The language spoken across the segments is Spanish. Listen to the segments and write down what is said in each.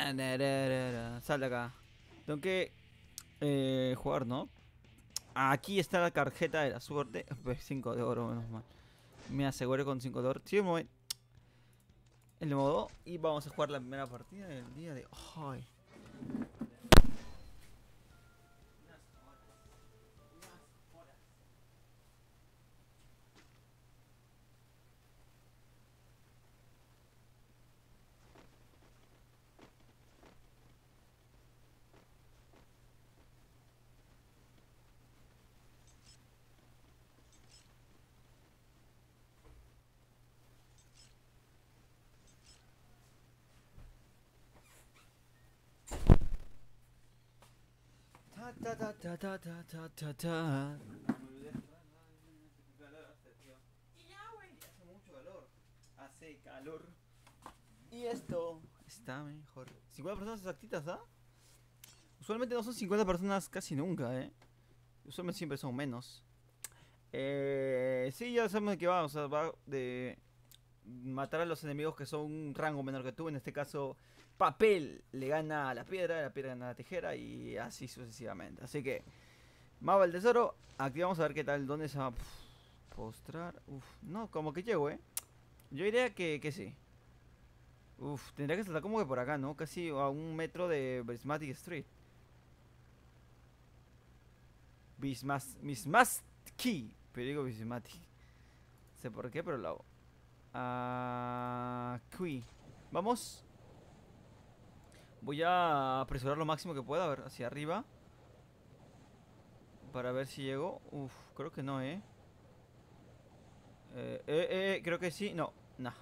Sal de acá. Tengo que jugar, ¿no? Aquí está la tarjeta de la suerte. Pues 5 de oro, menos mal. Me aseguré con 5 de oro. Sí, el modo. Y vamos a jugar la primera partida del día de hoy. Ta ta ta ta ta ta ta ta ta. Y ya, güey, hace mucho calor. Hace calor. Y esto está mejor. 50 personas exactitas, ¿ah? Usualmente no son 50 personas casi nunca, ¿eh? Usualmente siempre son menos. Sí, ya sabemos de qué va. O sea, va de matar a los enemigos que son un rango menor que tú. En este caso, papel le gana a la piedra gana a la tijera y así sucesivamente. Así que, mapa del tesoro. Aquí vamos a ver qué tal, dónde se va a postrar. Uf, no, como que llego, Yo diría que sí. Uf, tendría que saltar como que por acá, ¿no? Casi a un metro de Bismatic Street. Bismaski. Pero digo Bismatic. No sé por qué, pero lo hago. Aquí. Vamos. Voy a apresurar lo máximo que pueda, a ver, hacia arriba. Para ver si llego. Uf, creo que no, creo que sí. No, nah.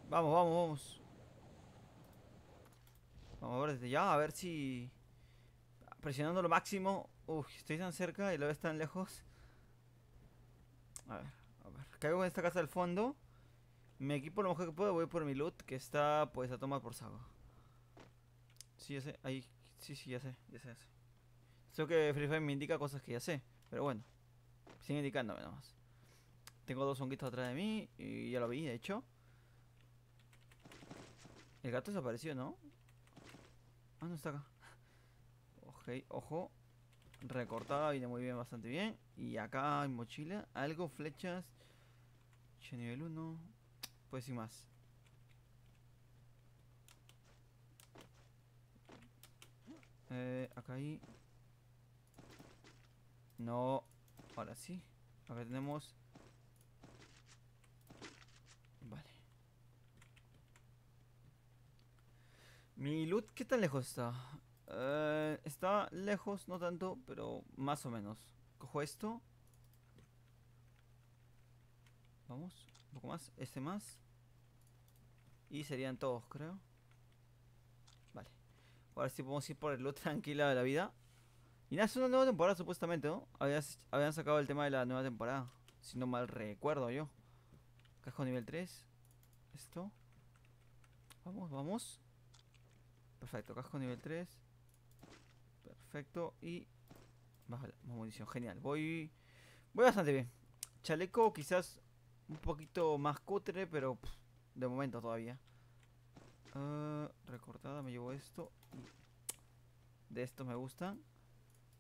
Vamos, vamos, vamos. Vamos a ver desde ya, a ver si... Presionando lo máximo. Uf, estoy tan cerca y lo ves tan lejos. A ver, a ver. Caigo en esta casa del fondo. Me equipo lo mejor que puedo. Voy por mi loot, que está pues a tomar por saco. Sí, ya sé. Ahí. Sí, sí, ya sé, ya sé, ya sé. Creo que Free Fire me indica cosas que ya sé. Pero bueno, sigue indicándome nomás. Tengo dos honguitos atrás de mí y ya lo vi, de hecho. El gato desapareció, ¿no? Ah, no está acá. Ok, ojo. Recortada, viene muy bien, bastante bien. Y acá hay mochila, algo, flechas. Yo nivel 1. Pues sin más. Acá hay. No. Ahora sí. Acá tenemos. Vale. Mi loot, ¿qué tan lejos está? Está lejos, no tanto, pero más o menos. Cojo esto. Vamos. Un poco más. Este más. Y serían todos, creo. Vale. Ahora sí podemos ir por el loot tranquila de la vida. Y nada, es una nueva temporada supuestamente, ¿no? Habían sacado el tema de la nueva temporada. Si no mal recuerdo yo. Casco nivel 3. Esto. Vamos, vamos. Perfecto, casco nivel 3. Perfecto. Y más munición. Genial. Voy bastante bien. Chaleco quizás un poquito más cutre, pero de momento todavía. Recortada, me llevo esto. De estos me gustan.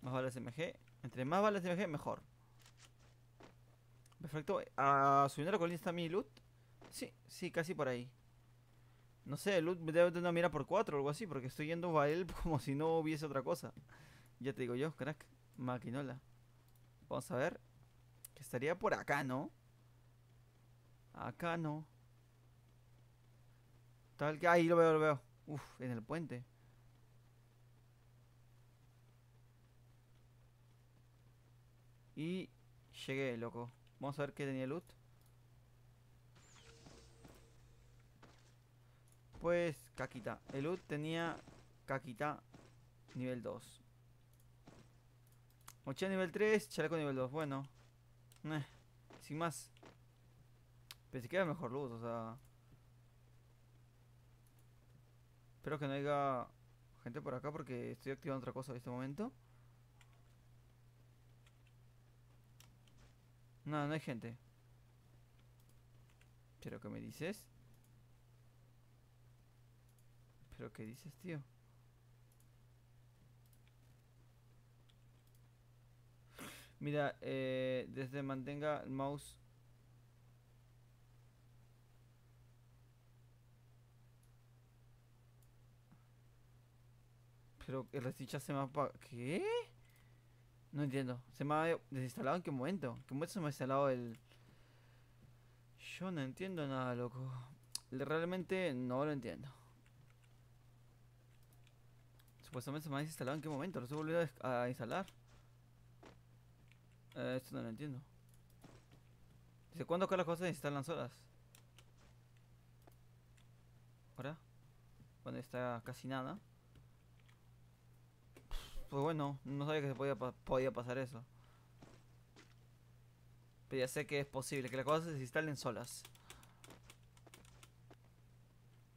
Más balas MG. Entre más balas MG, mejor. Perfecto. Subiendo a la colina está mi loot. Sí, sí, casi por ahí. No sé, el loot debe de una mira por 4 o algo así, porque estoy yendo a él como si no hubiese otra cosa. Ya te digo yo, crack. Maquinola. Vamos a ver. Que estaría por acá, ¿no? Acá no. Tal que... Ahí lo veo, lo veo. Uf, en el puente. Y llegué, loco. Vamos a ver qué tenía loot. Pues, caquita. El loot tenía caquita nivel 2. Mochila nivel 3, chaleco nivel 2. Bueno, eh, sin más. Pensé que era mejor loot, o sea. Espero que no haya gente por acá porque estoy activando otra cosa en este momento. No, no hay gente. ¿Pero qué me dices? ¿Pero qué dices, tío? Mira, desde mantenga el mouse. Pero el Restitch se me ha ¿qué? No entiendo. ¿Se me ha desinstalado en qué momento? ¿En qué momento se me ha instalado el...? Yo no entiendo nada, loco. Realmente no lo entiendo. Supuestamente se me ha desinstalado en qué momento. Lo estoy volviendo a instalar. Esto no lo entiendo. ¿Desde cuándo acá las cosas se instalan solas? ¿Ahora? Bueno, está casi nada. Pues bueno, no sabía que se podía pasar eso. Pero ya sé que es posible que las cosas se instalen solas.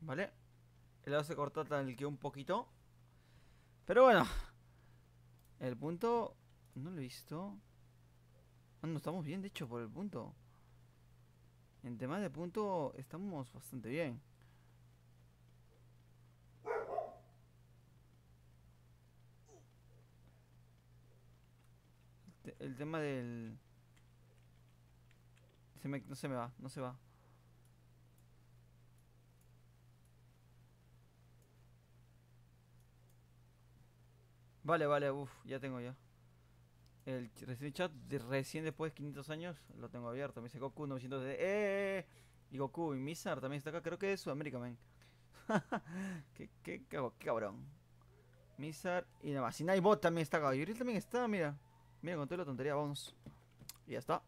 ¿Vale? El lado se cortó tal que un poquito. Pero bueno. El punto... No lo he visto. Ah, no, estamos bien, de hecho, por el punto. En tema de punto, estamos bastante bien. El tema del... no se me va, no se va. Vale, vale, uff, ya tengo ya. El recién chat de recién después de 500 años lo tengo abierto. Me dice Goku 900 de... Y Goku y Mizar también está acá. Creo que es Sudamérica, man. Qué cabrón. Mizar y nada más. Y Nightbot también está acá. Y Yuri también está, mira. Mira, con toda la tontería, vamos. Y ya está.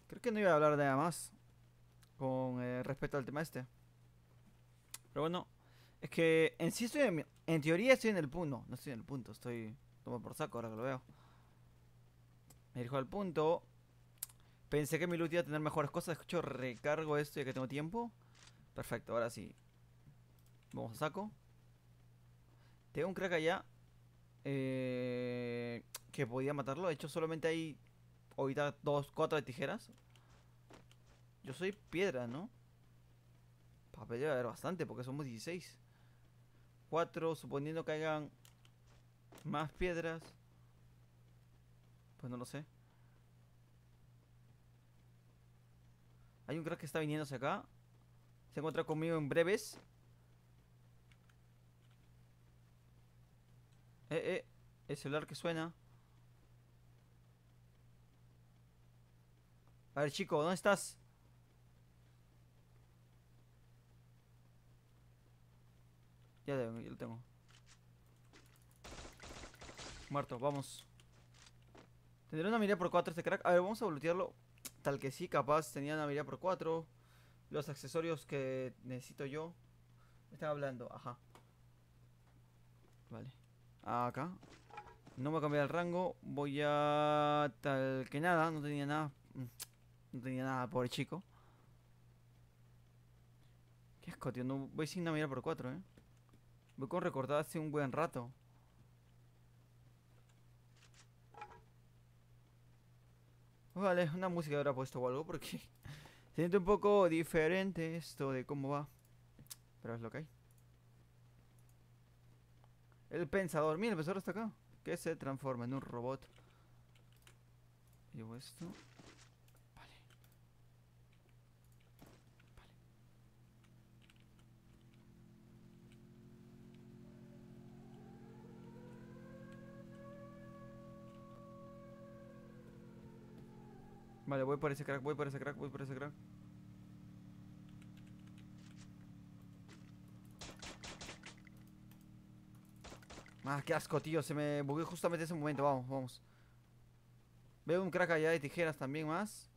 Creo que no iba a hablar de nada más con respecto al tema este. Pero bueno, es que en sí estoy en teoría estoy en el punto. No, no estoy en el punto, estoy... Tomo por saco ahora que lo veo. Me dirijo al punto. Pensé que mi loot iba a tener mejores cosas. De hecho, recargo esto ya que tengo tiempo. Perfecto, ahora sí. Vamos a saco. Tengo un crack allá. Que podía matarlo. De hecho, solamente hay ahorita 4 de tijeras. Yo soy piedra, ¿no? Papel debe haber bastante porque somos 16. 4, suponiendo que hayan más piedras. Pues no lo sé. Hay un crack que está viniéndose acá. Se encuentra conmigo en breves. El celular que suena. A ver, chico, ¿dónde estás? Ya lo tengo. Muerto, vamos. Tendré una mirada por 4 este crack. A ver, vamos a voltearlo. Tal que sí, capaz tenía una mirada por 4. Los accesorios que necesito yo. Me están hablando, ajá. Vale. Acá. No me voy a cambiar el rango. Voy a... Tal que nada. No tenía nada. No tenía nada, pobre chico. Qué asco, tío. No, voy sin una mirada por 4, Voy con recortada hace un buen rato. Vale, una música habrá puesto o algo porque se siente un poco diferente esto de cómo va. Pero es lo que hay. El pensador. Mira, el pensador está acá. Que se transforma en un robot. Llevo esto. Vale. Vale, voy por ese crack, voy por ese crack, voy por ese crack. Ah, qué asco, tío. Se me bugueó justamente ese momento. Vamos, vamos. Veo un crack allá de tijeras también más.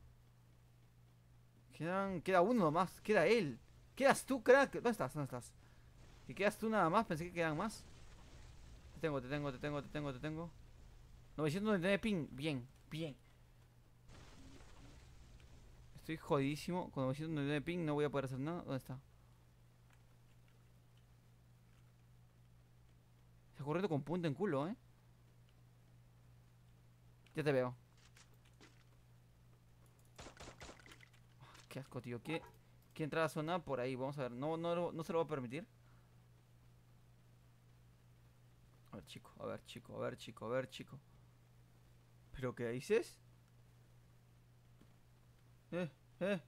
Queda uno nomás. Queda él. Quedas tú, crack. ¿Dónde estás? ¿Dónde estás? ¿Y quedas tú nada más? Pensé que quedan más. Te tengo. 999 ping. Bien, bien. Estoy jodidísimo. Con 999 ping no voy a poder hacer nada. ¿Dónde está? Está corriendo con punta en culo, Ya te veo. Qué asco, tío. ¿Qué entrada zona por ahí? Vamos a ver. No, no se lo voy a permitir. A ver, chico, a ver, chico, a ver, chico, a ver, chico. ¿Pero qué dices? Eh, eh.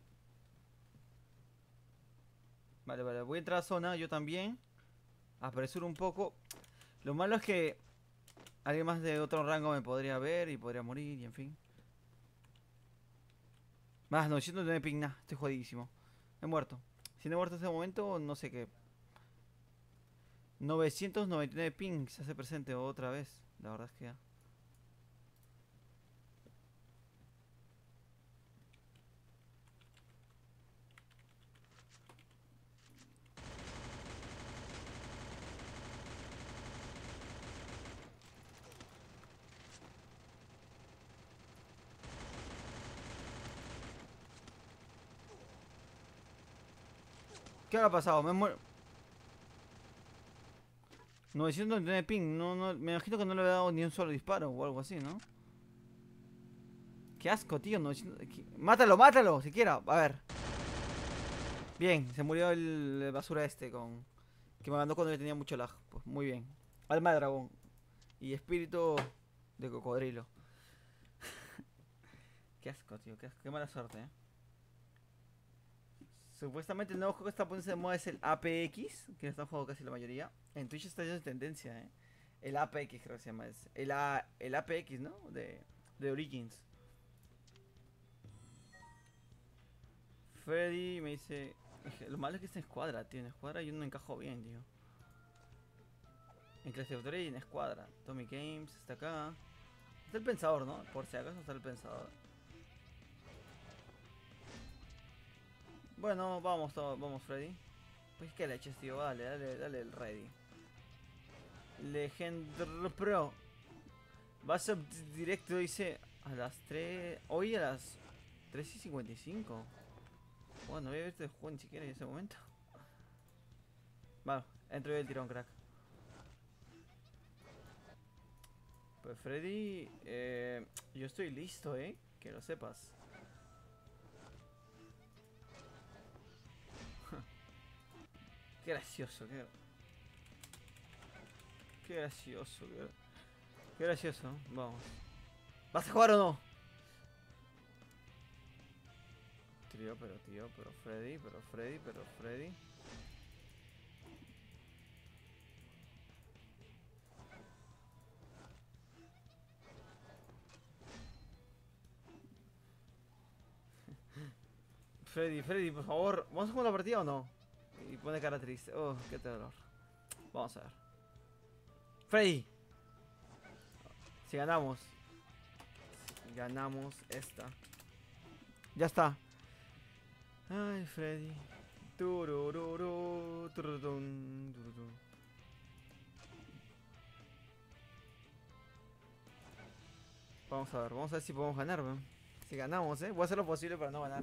Vale, vale, voy a entrar a zona, yo también. Apresuro un poco. Lo malo es que alguien más de otro rango me podría ver y podría morir y en fin. Más 909 ping, nah, estoy jodidísimo. He muerto. Si no he muerto en este momento, no sé qué. 999 ping se hace presente otra vez. La verdad es que ya. ¿Qué habrá pasado? Me muero. 999 ping, no, no, me imagino que no le había dado ni un solo disparo o algo así, ¿no? Qué asco, tío. 900... Mátalo, mátalo, siquiera. A ver. Bien, se murió el basura este con... Que me mandó cuando yo tenía mucho lag. Pues muy bien. Alma de dragón. Y espíritu de cocodrilo. Qué asco, tío. Qué asco. Qué mala suerte, Supuestamente el nuevo juego que está poniéndose de moda es el APX, que lo están jugando casi la mayoría. En Twitch está en tendencia, El APX creo que se llama. El APX, ¿no? De Origins. Freddy me dice... Lo malo es que está en escuadra, tío. En escuadra yo no encajo bien, tío. En clasificatoria y en escuadra. Tommy Games está acá. Está el pensador, ¿no? Por si acaso está el pensador. Bueno, vamos, vamos, Freddy. Pues qué leches, tío. Dale, dale, dale el ready. Legend Pro. Vas a directo, dice, a las 3. Hoy a las 3:55. Bueno, voy a verte el juego ni siquiera en ese momento. Bueno, entro yo el tirón, crack. Pues Freddy, yo estoy listo, que lo sepas. Qué gracioso, qué gracioso, qué gracioso. Vamos. ¿Vas a jugar o no? Pero Freddy, pero Freddy. Freddy, por favor, ¿vamos a jugar la partida o no? Y pone cara triste. Oh, qué dolor. Vamos a ver. Freddy, si ganamos. Si ganamos esta. Ya está. Ay, Freddy. Turururu, tururun, tururun. Vamos a ver si podemos ganar, ¿no? Si ganamos, voy a hacer lo posible para no ganar.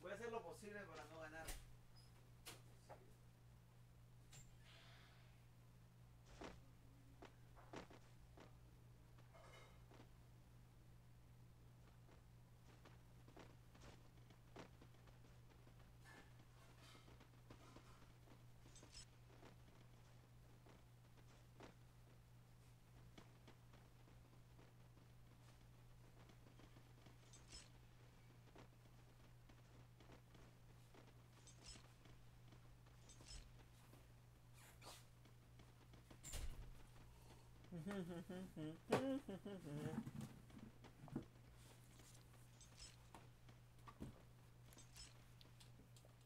Voy a hacer lo posible para no ganar.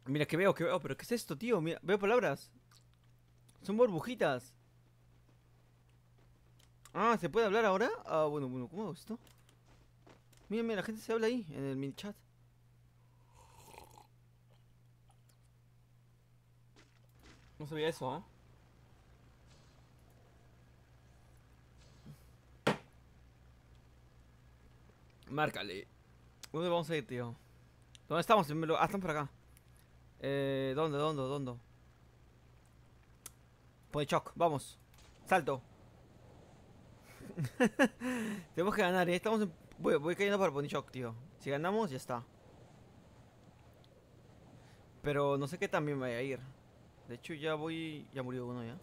Mira, que veo, pero ¿qué es esto, tío? Mira, veo palabras. Son burbujitas. Ah, ¿se puede hablar ahora? Ah, bueno, ¿cómo hago esto? Mira, mira, la gente se habla ahí, en el mini chat. No sabía eso, Márcale. ¿Dónde vamos a ir, tío? ¿Dónde estamos? Ah, están por acá. ¿Dónde? Ponychoc, vamos. Salto. Tenemos que ganar, Estamos en... voy cayendo para Ponychoc, tío. Si ganamos, ya está. Pero no sé qué también me vaya a ir. De hecho, ya voy... Ya murió uno, ya.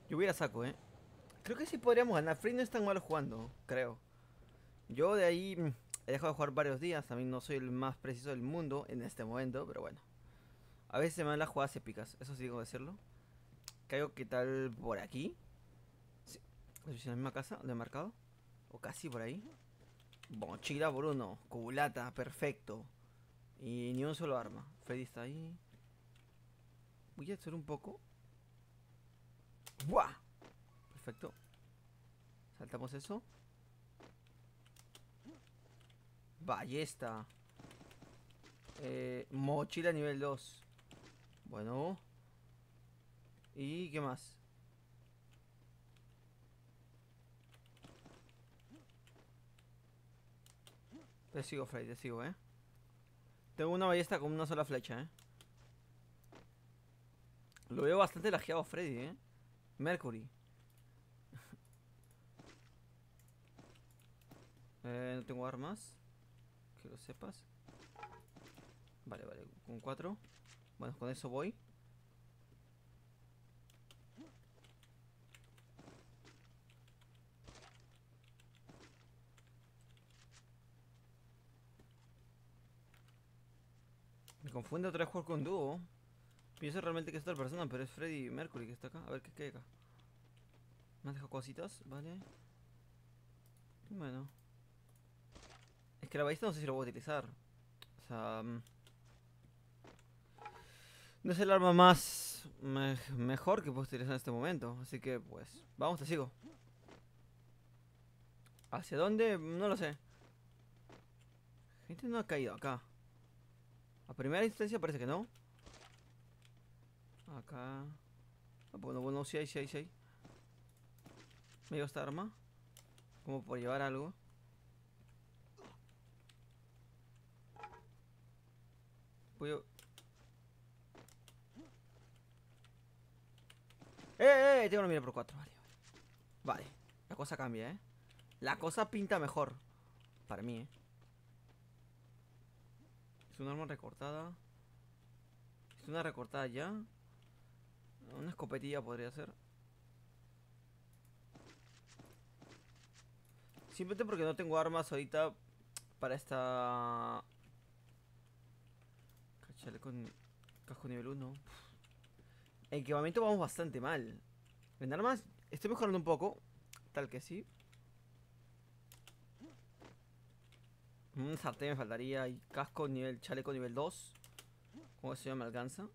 Yo voy a ir a saco, Creo que sí podríamos ganar. Freddy no es tan malo jugando, creo. Yo de ahí he dejado de jugar varios días. También no soy el más preciso del mundo en este momento, pero bueno. A veces se me dan las jugadas épicas, eso sí tengo que decirlo. Caigo, ¿qué tal por aquí? Sí, en la misma casa de mercado. O casi por ahí. Mochila por uno, cubulata, perfecto. Y ni un solo arma. Freddy está ahí. Voy a hacer un poco. ¡Buah! Perfecto. Saltamos eso. Ballesta. Mochila nivel 2. Bueno. ¿Y qué más? Te sigo, Freddy, te sigo, Tengo una ballesta con una sola flecha, Lo veo bastante lajeado Freddy, Mercury. No tengo armas. Que lo sepas. Vale, vale, con 4. Bueno, con eso voy. Me confunde otra vez jugar con dúo. Pienso realmente que es otra persona, pero es Freddy Mercury que está acá. A ver qué hay acá. Me han dejado cositas, vale. Bueno. Es que la ballesta no sé si lo voy a utilizar. O sea... no es el arma más... mejor que puedo utilizar en este momento. Así que, pues... vamos, te sigo. ¿Hacia dónde? No lo sé. Gente no ha caído acá. A primera instancia parece que no. Acá... bueno, bueno, sí hay, sí hay, sí hay. Me dio esta arma. Como por llevar algo. Voy a... Tengo una mira por 4. Vale, vale. Vale, la cosa cambia, La cosa pinta mejor. Para mí, Es un arma recortada. Es una recortada ya. Una escopetilla podría ser. Simplemente porque no tengo armas ahorita para esta... Chaleco, casco nivel 1. En equipamiento vamos bastante mal. En armas estoy mejorando un poco. Tal que sí. Un sartén me faltaría. Y casco nivel... chaleco nivel 2. Como eso ya me alcanza.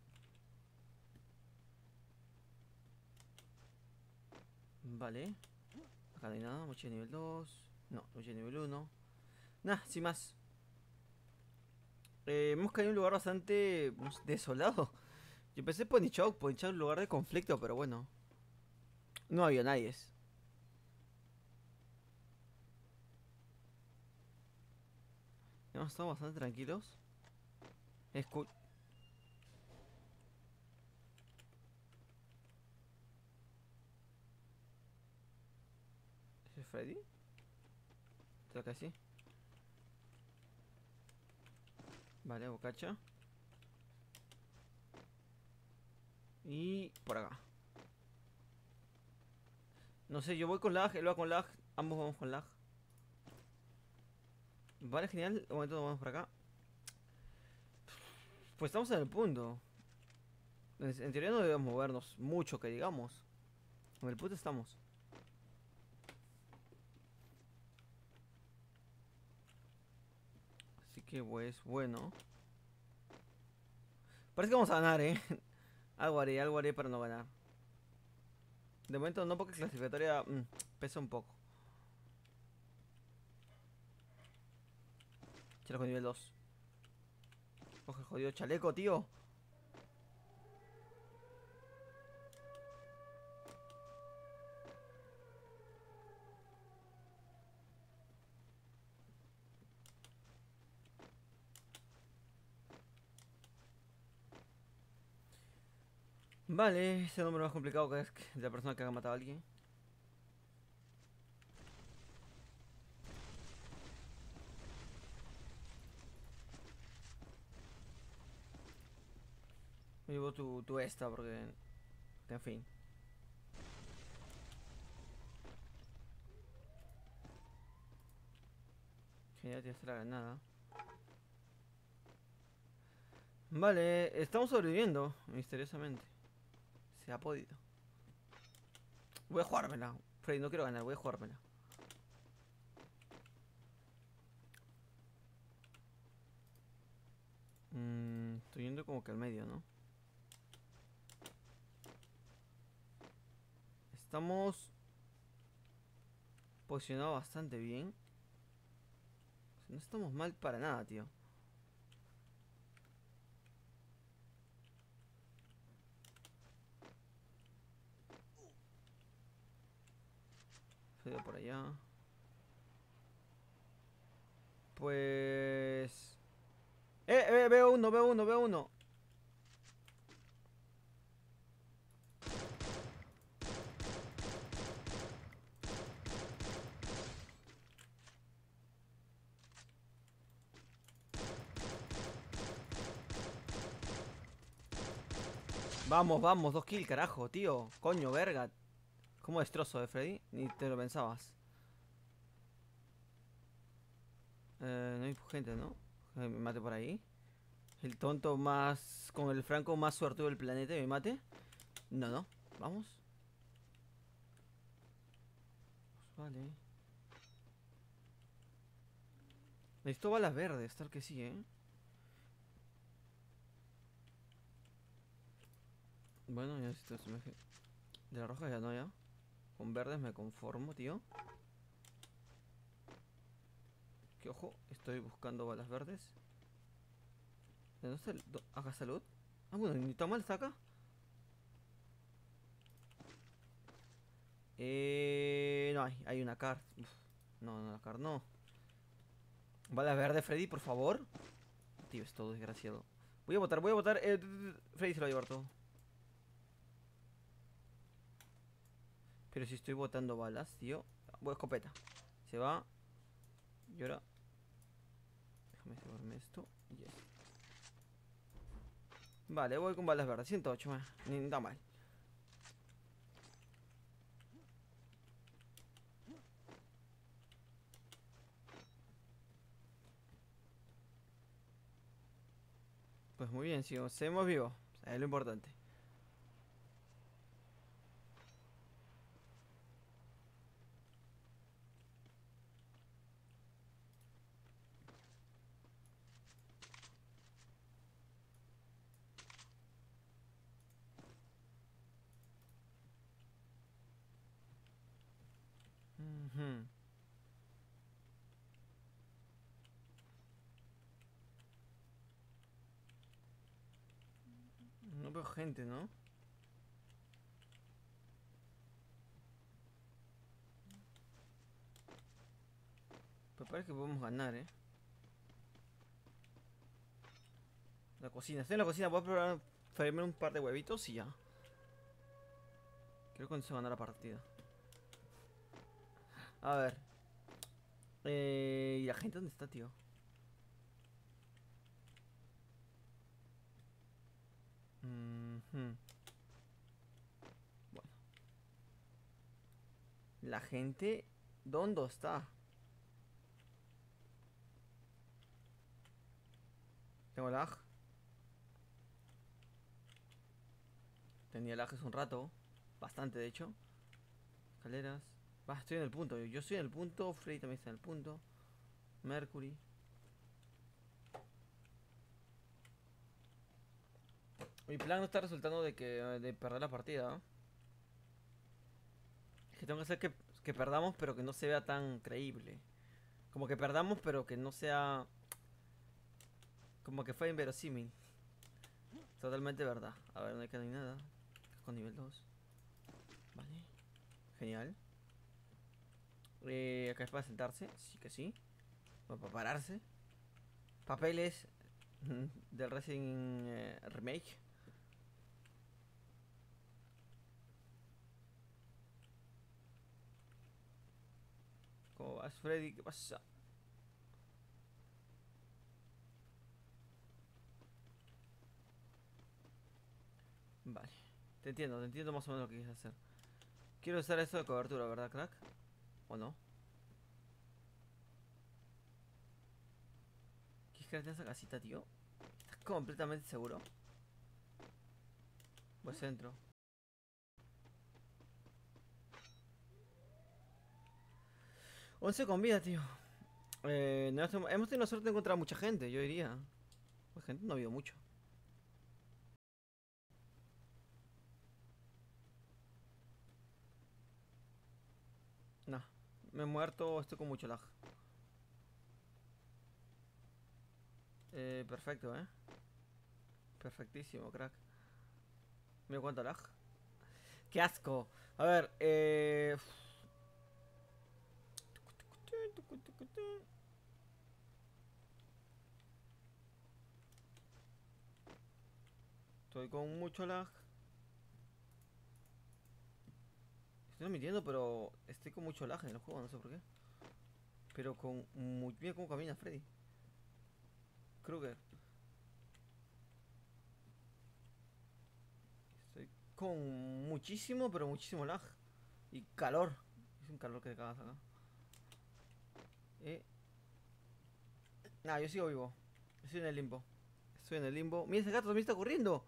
Vale. Acá no hay nada. Mochila nivel 2. No, mochila nivel 1. Nah, sin más. Hemos caído en un lugar bastante desolado. Yo pensé Ponychok es un lugar de conflicto, pero bueno. No había nadie. Hemos estado bastante tranquilos. Escu ¿Es Freddy? Creo que sí. Vale, bocacha. Y por acá. No sé, yo voy con lag, él va con lag. Ambos vamos con lag. Vale, genial. Un momento, vamos por acá. Pues estamos en el punto. En teoría no debemos movernos mucho, que digamos. En el punto estamos. Así que pues, bueno. Parece que vamos a ganar, algo haré para no ganar. De momento no, porque clasificatoria pesa un poco. Chaleco nivel 2. Coge jodido chaleco, tío. Vale, ese nombre más complicado que es de la persona que ha matado a alguien. Me llevo tu esta porque... en fin. Genial, tiraste la granada. Vale, estamos sobreviviendo, misteriosamente. Se ha podido. Voy a jugármela. Freddy, no quiero ganar, voy a jugármela. Estoy yendo como que al medio, ¿no? Estamos posicionados bastante bien. O sea, no estamos mal para nada, tío. Freddy por allá. Pues... veo uno, veo uno, veo uno. Vamos, vamos, 2 kills, carajo, tío. Coño, verga. ¿Cómo destrozo de Freddy? Ni te lo pensabas. No hay gente, ¿no? Me mate por ahí. El tonto más... Con el franco más suertudo del planeta, me mate. No, no. Vamos. Pues vale. Necesito balas verdes, tal que sí, ¿eh? Bueno, ya necesito... De la roja ya no, ya. Con verdes me conformo, tío. Que ojo, estoy buscando balas verdes. ¿De dónde está el... Haga salud? Ah, bueno, ni tan mal está acá. No hay una car. Uf, no, la car no. Balas verdes, Freddy, por favor. Tío, es todo desgraciado. Voy a votar, voy a votar. Freddy se lo va a llevar todo. Pero si estoy botando balas, tío. Voy a escopeta. Se va. Y ahora. Déjame llevarme esto. Y esto. Vale, voy con balas verdes. 108, ni tan mal. Pues muy bien, seguimos vivos. Es lo importante. Ujú. No veo gente, ¿no? Pero parece que podemos ganar, ¿eh? La cocina. Estoy en la cocina. Voy a probar freírme un par de huevitos y ya. Creo que con eso gana la partida. A ver. ¿Y la gente dónde está, tío? Ujú. Bueno. La gente... ¿Dónde está? Tengo lag. Tenía lag hace un rato. Bastante, de hecho. Escaleras. Va, estoy en el punto. Yo estoy en el punto. Freddy también está en el punto. Mercury. Mi plan no está resultando de perder la partida, ¿no? Es que tengo que hacer que perdamos, pero que no se vea tan creíble. Como que perdamos, pero que no sea... Como que fue inverosímil. Totalmente verdad. A ver, no hay que ni nada. Con nivel 2. Vale. Genial. Acá es para sentarse. Sí que sí. Para pararse. Papeles del Resident Remake. ¿Cómo vas, Freddy? ¿Qué pasa? Vale. Te entiendo más o menos lo que quieres hacer. Quiero usar esto de cobertura, ¿verdad, crack? ¿O no? quedarte en esa casita, tío? ¿Estás completamente seguro? Pues entro. Once con vida, tío. No hemos tenido la suerte de encontrar mucha gente, yo diría. Pues gente no ha habido mucho. Nah, me he muerto, estoy con mucho lag. Perfecto, perfectísimo, crack. Mira cuánto lag. ¡Qué asco! A ver, estoy con mucho lag. Estoy admitiendo, pero estoy con mucho lag en el juego, no sé por qué. Pero con muy... Mira cómo camina Freddy Krueger. Estoy con muchísimo, pero muchísimo lag. Y calor. Es un calor que te cagas acá. Nah, yo sigo vivo. Estoy en el limbo. Estoy en el limbo. Mira, ese gato también está corriendo.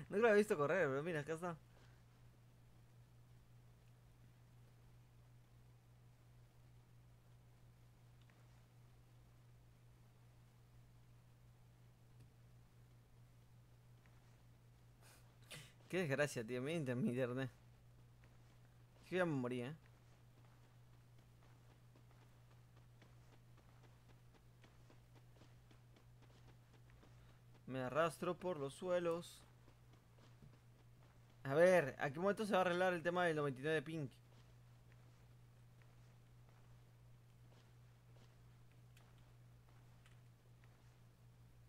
No lo había visto correr, pero mira, acá está. Qué desgracia, tío. Mira mi internet. Yo ya me morí, Me arrastro por los suelos. A ver, ¿a qué momento se va a arreglar el tema del 99 de ping?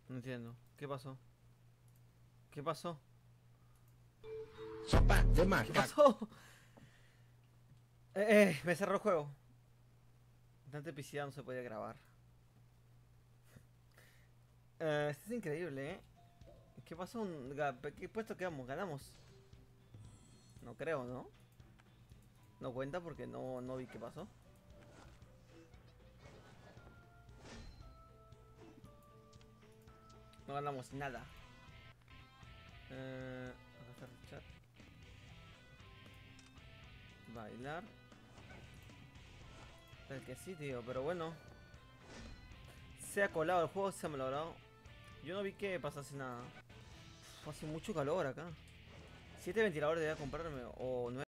No entiendo. ¿Qué pasó? ¿Qué pasó? Sopa de ¿Qué macaco. pasó? Me cerró el juego. Tanta epicidad no se podía grabar. Esto es increíble, ¿Qué pasó? ¿Qué puesto quedamos? ¿Ganamos? No creo, ¿no? No cuenta porque no vi qué pasó. No ganamos nada. Acá está el chat. Bailar. El que sí, tío, pero bueno. Se ha colado el juego, se ha malogrado. Yo no vi que pasase nada. Hace mucho calor acá. 7 ventiladores debía comprarme o 9.